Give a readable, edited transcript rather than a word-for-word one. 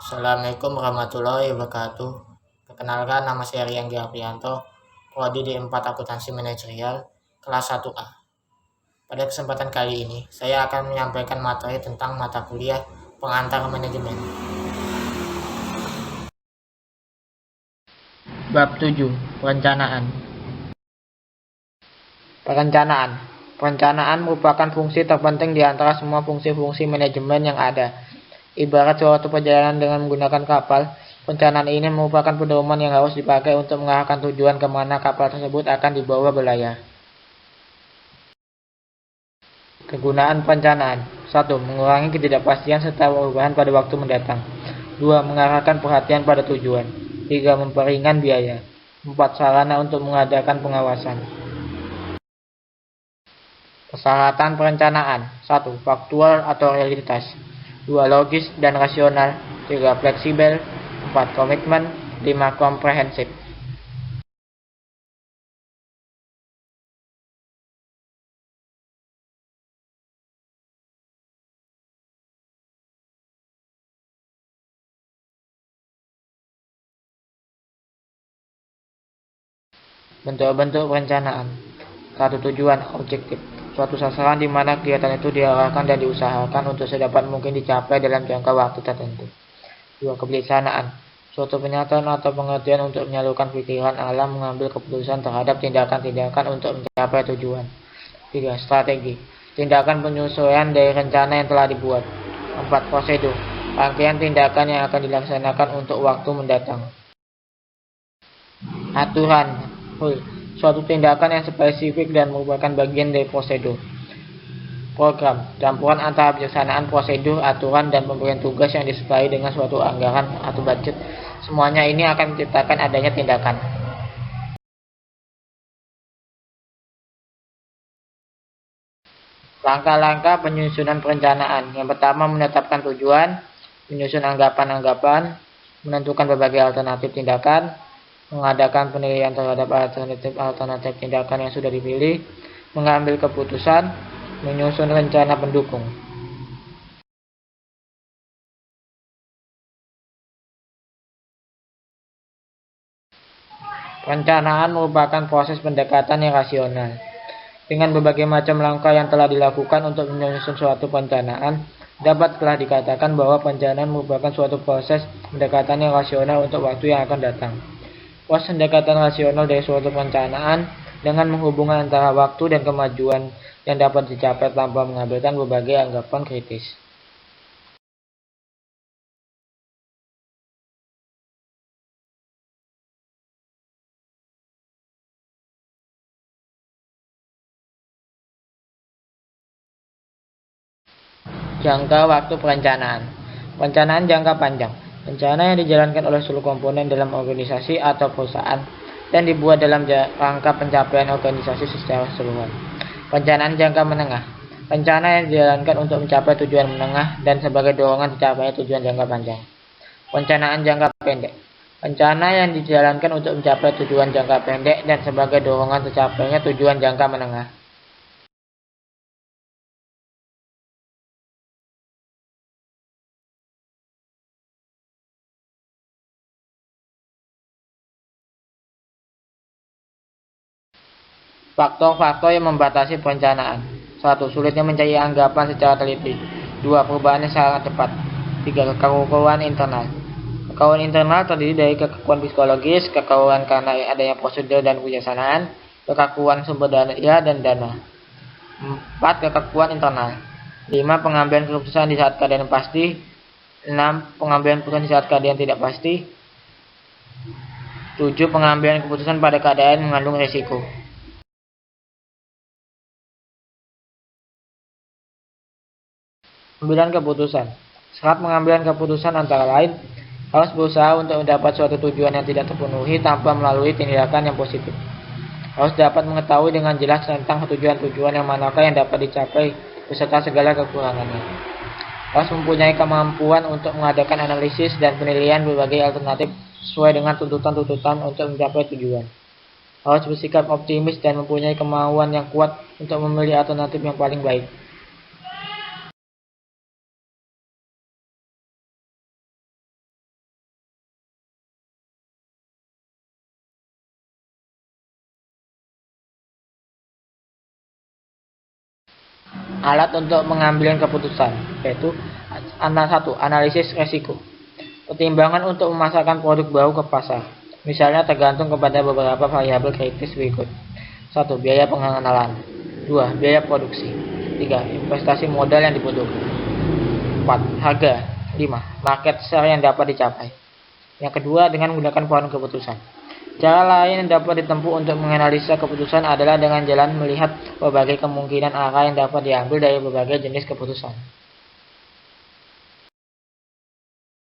Assalamualaikum warahmatullahi wabarakatuh. Perkenalkan, nama saya Rian Aprianto, prodi D4 Akuntansi Manajerial, kelas 1A. Pada kesempatan kali ini, saya akan menyampaikan materi tentang mata kuliah pengantar manajemen. Bab 7, Perencanaan. Perencanaan merupakan fungsi terpenting di antara semua fungsi-fungsi manajemen yang ada. Ibarat suatu perjalanan dengan menggunakan kapal, perencanaan ini merupakan pedoman yang harus dipakai untuk mengarahkan tujuan kemana kapal tersebut akan dibawa berlayar. Kegunaan perencanaan: 1. Mengurangi ketidakpastian serta perubahan pada waktu mendatang. 2. Mengarahkan perhatian pada tujuan. 3. Memperingan biaya. 4. Sarana untuk mengadakan pengawasan. Persyaratan perencanaan: 1. Faktual atau realitas. 2. Logis dan rasional. 3. Fleksibel. 4. Komitmen. 5. Komprehensif. Bentuk-bentuk perencanaan. 1. Tujuan objektif: suatu sasaran di mana kegiatan itu diarahkan dan diusahakan untuk sedapat mungkin dicapai dalam jangka waktu tertentu. 2. Kebijaksanaan: suatu pernyataan atau pengertian untuk menyalurkan pikiran alam mengambil keputusan terhadap tindakan-tindakan untuk mencapai tujuan. 3. Strategi: tindakan penyesuaian dari rencana yang telah dibuat. 4. Prosedur: rangkaian tindakan yang akan dilaksanakan untuk waktu mendatang. Aturan: suatu tindakan yang spesifik dan merupakan bagian dari prosedur. Program: campuran antara pelaksanaan prosedur, aturan, dan pemberian tugas yang disertai dengan suatu anggaran atau budget. Semuanya ini akan menciptakan adanya tindakan. Langkah-langkah penyusunan perencanaan. Yang pertama, menetapkan tujuan, menyusun anggapan-anggapan, menentukan berbagai alternatif tindakan, mengadakan penilaian terhadap alternatif tindakan yang sudah dipilih, mengambil keputusan, menyusun rencana pendukung. Perencanaan merupakan proses pendekatan yang rasional. Dengan berbagai macam langkah yang telah dilakukan untuk menyusun suatu perencanaan, dapatlah dikatakan bahwa perencanaan merupakan suatu proses pendekatan yang rasional untuk waktu yang akan datang. Proses pendekatan rasional dari suatu perencanaan dengan menghubungkan antara waktu dan kemajuan yang dapat dicapai tanpa mengambilkan berbagai anggapan kritis. Jangka waktu perencanaan. Perencanaan jangka panjang: rencana yang dijalankan oleh seluruh komponen dalam organisasi atau perusahaan dan dibuat dalam rangka pencapaian organisasi secara keseluruhan. Perencanaan jangka menengah: rencana yang dijalankan untuk mencapai tujuan menengah dan sebagai dorongan tercapainya tujuan jangka panjang. Perencanaan jangka pendek: rencana yang dijalankan untuk mencapai tujuan jangka pendek dan sebagai dorongan tercapainya tujuan jangka menengah. Faktor-faktor yang membatasi perencanaan. 1. Sulitnya mencari anggapan secara teliti. 2. Perubahannya sangat cepat. 3. Kekakuan internal. Kekakuan internal terdiri dari kekakuan psikologis, kekakuan karena adanya prosedur dan kebijaksanaan, kekakuan sumber daya dan dana. 4. Kekakuan internal. 5. Pengambilan keputusan di saat keadaan pasti. 6. Pengambilan keputusan di saat keadaan tidak pasti. 7. Pengambilan keputusan pada keadaan mengandung risiko. Pengambilan keputusan. Syarat pengambilan keputusan antara lain harus berusaha untuk mendapat suatu tujuan yang tidak terpenuhi tanpa melalui tindakan yang positif. Harus dapat mengetahui dengan jelas tentang tujuan-tujuan yang manakah yang dapat dicapai beserta segala kekurangannya. Harus mempunyai kemampuan untuk mengadakan analisis dan penilaian berbagai alternatif sesuai dengan tuntutan-tuntutan untuk mencapai tujuan. Harus bersikap optimis dan mempunyai kemauan yang kuat untuk memilih alternatif yang paling baik. Alat untuk mengambil keputusan, yaitu satu, analisis resiko. Pertimbangan untuk memasarkan produk baru ke pasar, misalnya tergantung kepada beberapa variabel kritis berikut. 1. Biaya pengenalan. 2. Biaya produksi. 3. Investasi modal yang dibutuhkan. 4. Harga. 5. Market share yang dapat dicapai. Yang kedua, dengan menggunakan pohon keputusan. Cara lain yang dapat ditempuh untuk menganalisa keputusan adalah dengan jalan melihat berbagai kemungkinan arah yang dapat diambil dari berbagai jenis keputusan.